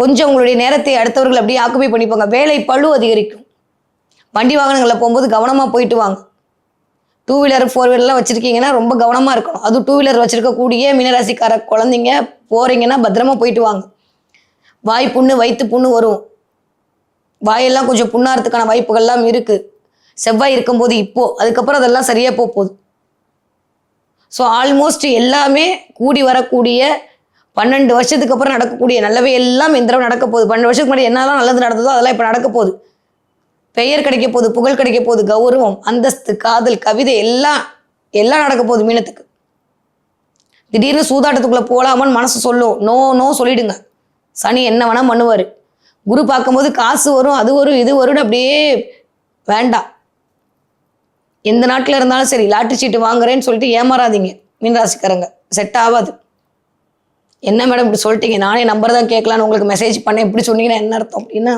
கொஞ்சம் உங்களுடைய நேரத்தை அடுத்தவர்கள் அப்படியே ஆக்குபை பண்ணிப்பாங்க. வேலை பளு அதிகரிக்கும். வண்டி வாகனங்களில் போகும்போது கவனமாக போயிட்டு வாங்க. 2 வீலர் 4 வீலர்லாம் வச்சுருக்கீங்கன்னா ரொம்ப கவனமாக இருக்கணும். அதுவும் 2 வீலர் வச்சுருக்கக்கூடிய மீனராசிக்கார குழந்தைங்க போகிறீங்கன்னா பத்திரமா போயிட்டு வாங்க. வாய் புண்ணு வயிற்று புண்ணு வரும். வாயெல்லாம் கொஞ்சம் புண்ணாகிறதுக்கான வாய்ப்புகள்லாம் இருக்குது. செவ்வாய் இருக்கும்போது இப்போது, அதுக்கப்புறம் அதெல்லாம் சரியாக போகுது. ஸோ ஆல்மோஸ்ட் எல்லாமே கூடி வரக்கூடிய 12 வருஷத்துக்கு அப்புறம் நடக்கக்கூடிய நல்லவே எல்லாம் இந்த தடவை நடக்க போகுது. 12 வருஷத்துக்கு முன்னாடி என்னெல்லாம் நல்லது நடந்ததோ அதெல்லாம் இப்போ நடக்க போகுது. பெயர் கிடைக்க போகுது, புகழ் கிடைக்க போகுது, கௌரவம், அந்தஸ்து, காதல், கவிதை எல்லாம் நடக்க போகுது மீனத்துக்கு. திடீர்னு சூதாட்டத்துக்குள்ளே போகலாமான்னு மனசு சொல்லும். நோ சொல்லிடுங்க. சனி என்ன வேணால் பண்ணுவார். குரு பார்க்கும்போது காசு வரும், அது வரும், இது வரும்னு அப்படியே வேண்டாம். எந்த நாட்டில் இருந்தாலும் சரி லாட்டரி சீட்டு வாங்குறேன்னு சொல்லிட்டு ஏமாறாதீங்க மீனராசிக்காரங்க. செட் ஆகாது. என்ன மேடம் இப்படி சொல்லிட்டீங்க, நானே நம்பர் தான் கேட்கலான்னு உங்களுக்கு மெசேஜ் பண்ணேன், இப்படி சொன்னீங்கன்னா என்ன அர்த்தம் அப்படின்னா